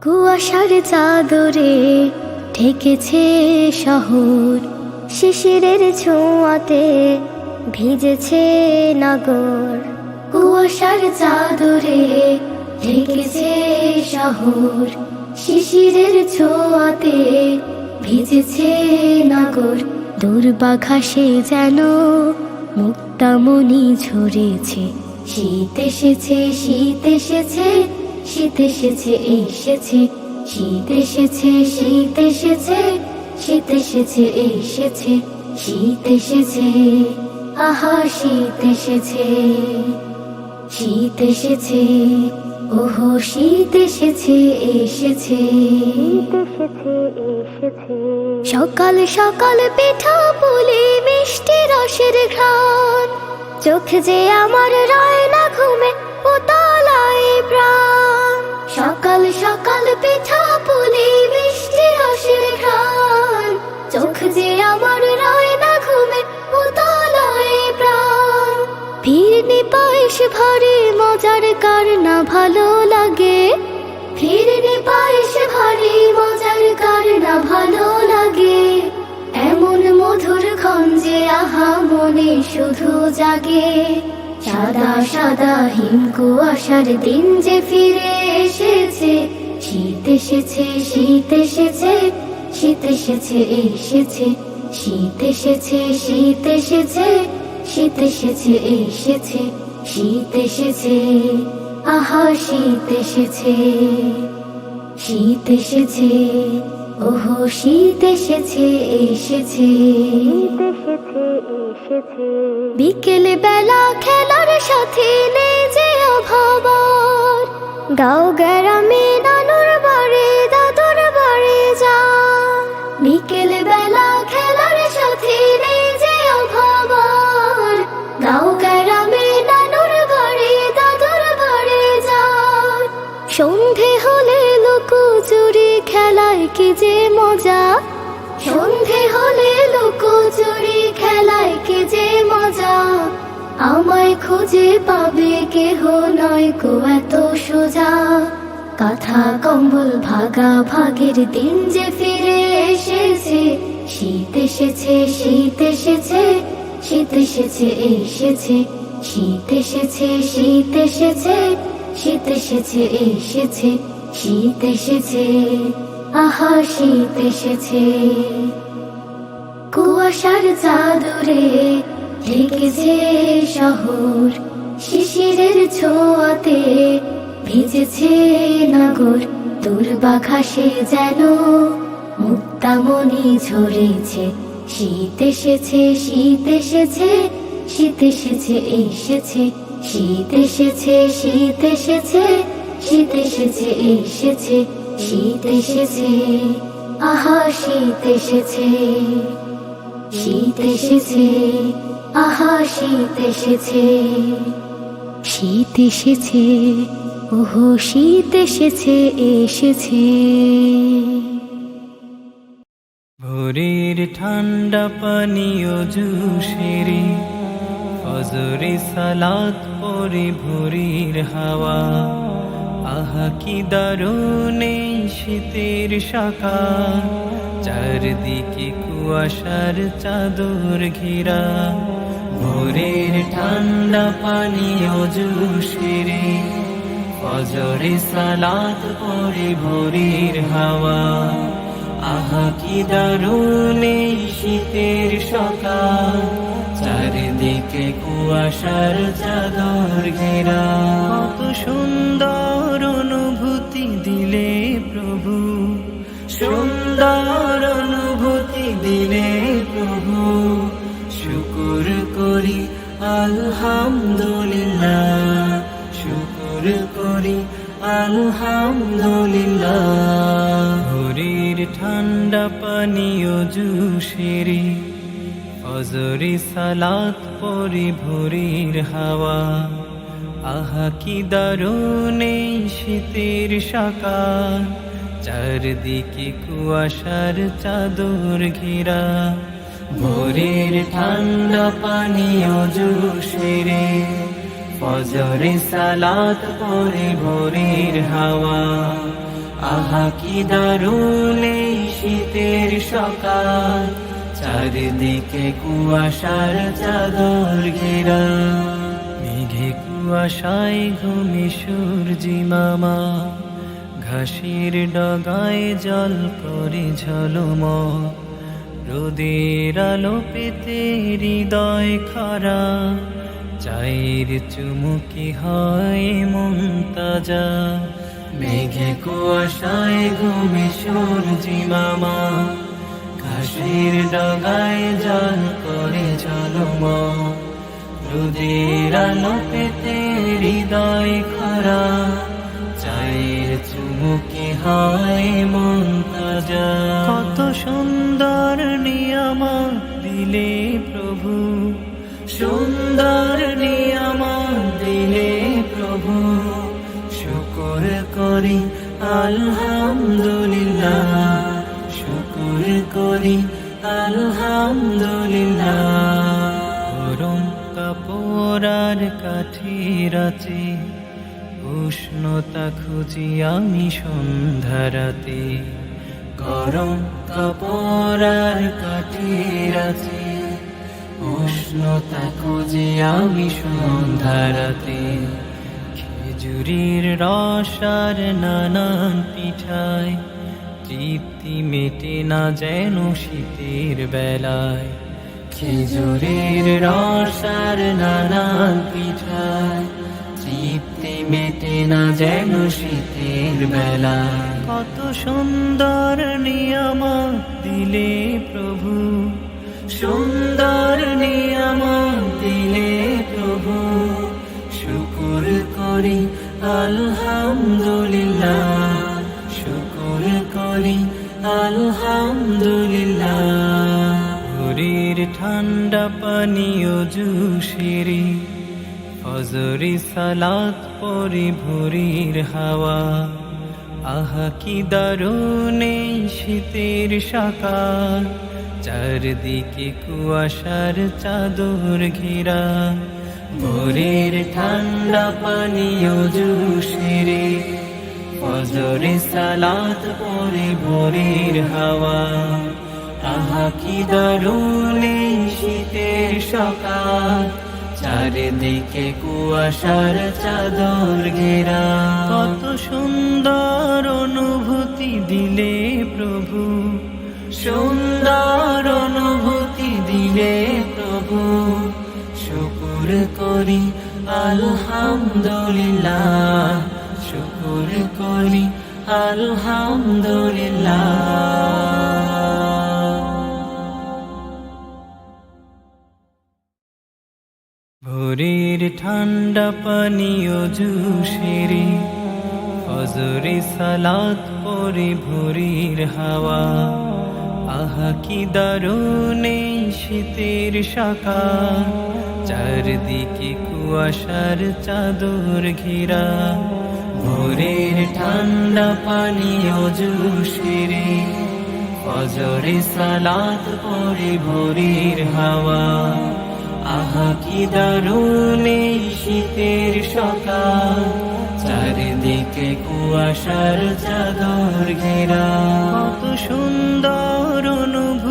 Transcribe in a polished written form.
কুয়াশার চাদরে ঢেকেছে শহর, শিশিরের ছোঁয়াতে ভিজেছে নগর। কুয়াশার চাদরে ঢেকেছে শহর, শিশিরের ছোঁয়াতে ভিজেছে নগর। দুর্বাঘাসে যেন মুক্তামণি ঝরেছে, শীত এসেছে, শীত এসেছে, শীত এসেছে, এসেছে, শীত এসেছে, শীত এসেছে, শীত এসেছে, এসেছে, শীত এসেছে, আহা শীত এসেছে, শীত এসেছে, ওহো শীত এসেছে, এসেছে, এসেছে। সকাল সকাল পিঠা পুলি মিষ্টি রসের ঘ্রাণ, চোখ যে আমার রয় না ঘুমে উতলায় প্রাণ। সকাল সকাল পিঠা পুলি মিষ্টি রসের ঘ্রাণ, চোখ যে আমার রয় না ঘুমে উতলায় প্রাণ। ফিরনি পায়েস ভারী মজার কার না ভালো লাগে, ফিরনি পায়েস ভারী মজার কার না ভালো লাগে। এমন মধুর গঞ্জে আহা মনে শুধু জাগে। সাদা সাদা হিম কুয়াশার দিন যে ফিরে এসেছে, শীত এসেছে, শীত এসেছে, শীত এসেছে, এসেছে, শীত এসেছে, শীত এসেছে, শীত এসেছে, এসেছে, শীত এসেছে, আহা শীত এসেছে, শীত এসেছে, ওহো শীত এসেছে, এসেছে, এসেছে। বিকেল বেলা খেলার সাথে নেই যে অভাব আর, গাঁও গ্রামে নানুর বাড়ি দাদুর বাড়ি যা। বিকেল বেলা খেলার সাথে নেই যে অভাব আর, গাঁও গ্রামে নানুর বাড়ি দাদুর বাড়ি যা। সন্ধে হলে লুকোচুরি খেলায় কি যে মজা, সন্ধে হলে লুকোচুরি খেলায় কি যে মজা। আমায় খুঁজে পাবে কেহ নয় গো এত সোজা। কাঁথা কম্বল ভাগা ভাগের দিন যে ফিরে এসেছে, শীত এসেছে, শীত এসেছে, শীত এসেছে, এসেছে, শীত এসেছে, শীত এসেছে, শীত এসেছে, এসেছে, শীত এসেছে, আহা শীত এসেছে। কুয়াশার চাদরে ঢেকেছে শহর, শিশিরের ছোঁয়াতে ভিজেছে নগর। দুর্বাঘাসে যেন মুক্তামণি ঝরেছে, শীত এসেছে, শীত এসেছে, শীত এসেছে, এসেছে, শীত এসেছে, শীত এসেছে, শীত এসেছে, এসেছে, শীত এসেছে, আহা শীত এসেছে, শীত এসেছে, আহা শীত এসেছে, শীত এসেছে, ওহো শীত এসেছে, এসেছে। ভোরের ঠান্ডা পানীয় জুসেরে, ফজরে সালাত পরে ভোরের হাওয়া। আহা কি দারুণ এই শীতের সকাল, চারদিকে কুয়াশার চাদর ঘেরা। ভোরের ঠান্ডা পানীয় জুসেরে, ফজরে সালাত পরে ভোরের হাওয়া। আহা কি দারুণ এই শীতের সকাল, চারিদিকে কুয়াশার চাদর ঘেরা। কত সুন্দর অনুভূতি দিলে প্রভু, সুন্দর অনুভূতি দিলে প্রভু। শুকুর করি আলহামদুলিল্লাহ, শুকুর করি আলহামদুলিল্লাহ। ভোরের ঠান্ডা পানীয় জুসেরে, ফজরে সালাত পরে ভোরের হাওয়া। আহা কি দারুণ এই শীতের সকাল, চারদিকে কুয়াশার চাদর ঘেরা। ভোরের ঠান্ডা পানীয় জুসেরে, ফজরে সালাত পরে ভোরের হাওয়া। আহা কি দারুণ এই শীতের সকাল, চারিদিকে কুয়াশার চাদর ঘেরা। মেঘে কুয়াশায় ঘুমে সূর্যি মামা, ঘাসের ডগায় জল করে ঝলমল। রোদের আলো পেতে হৃদয় খরা, চায়ের চুমুকি হয় মন তাজা। মেঘে কুয়াশায় ঘুমে সূর্যি মামা, ঘাসের ডগায় জল করে ঝলমল। রোদের আলো পেতে হৃদয় খরা, চায়ের চুমুকি হয় মন তাজা। কত সুন্দর নিয়ামত দিলে প্রভু, সুন্দর নিয়ামত দিলে প্রভু। শুকর করি আলহামদুলিল্লাহ, শুকর করি আলহামদুলিল্লাহ। গরম কাপড় আর কাঠির আছে, উষ্ণতা খুঁজি আমি সন্ধ্যারাতে। গরম কাপড় আর কাঠির আছে, উষ্ণতা খুঁজি আমি সন্ধ্যারাতে। খেজুরির রস আর নানান পিঠায়, তৃপ্তি মেটে না যেন শীতের বেলায়। খেজুরির রস আর নানান পিঠায়, তৃপ্তি মেটে না যেন শীতের বেলায়। কত সুন্দর নিয়ামত দিলে প্রভু, সুন্দর নিয়ামত দিলে প্রভু। শুকর করি আলহামদুলিল্লাহ, শুকর করি আলহামদুলিল্লাহ। ভোরের ঠান্ডা পানীয় জুসেরি, ফজরে সালাত পরে ভোরের হাওয়া। আহা কি দারুণ এই শীতের সকাল, চারদিকে কুয়াশার চাদর ঘেরা। ভোরের ঠান্ডা পানীয় জুসেরে, ফজরে সালাত পরে ভোরের হাওয়া। আহা কি দারুণ এই শীতের সকাল, চারিদিকে কুয়াশার চাদর ঘেরা। কত সুন্দর অনুভূতি দিলে প্রভু, সুন্দর অনুভূতি দিলে প্রভু। শুকর করি আলহামদুলিল্লাহ, শুকর করি আলহামদুলিল্লাহ। ভোরের ঠান্ডা পানীয় জুসেরি, ফজরে সালাত পরে ভোরের হাওয়া। আহা কি দারুণ এই শীতের সকাল, চারদিকে কুয়াশার চাদর ঘেরা। ভোরের ঠান্ডা পানীয় জুসেরি, ফজরে সালাত পরে ভোরের হাওয়া। আহা কি দারুণ এই শীতের সকাল, চারিদিকে কুয়াশার চাদর ঘেরা। কত সুন্দর অনুভূতি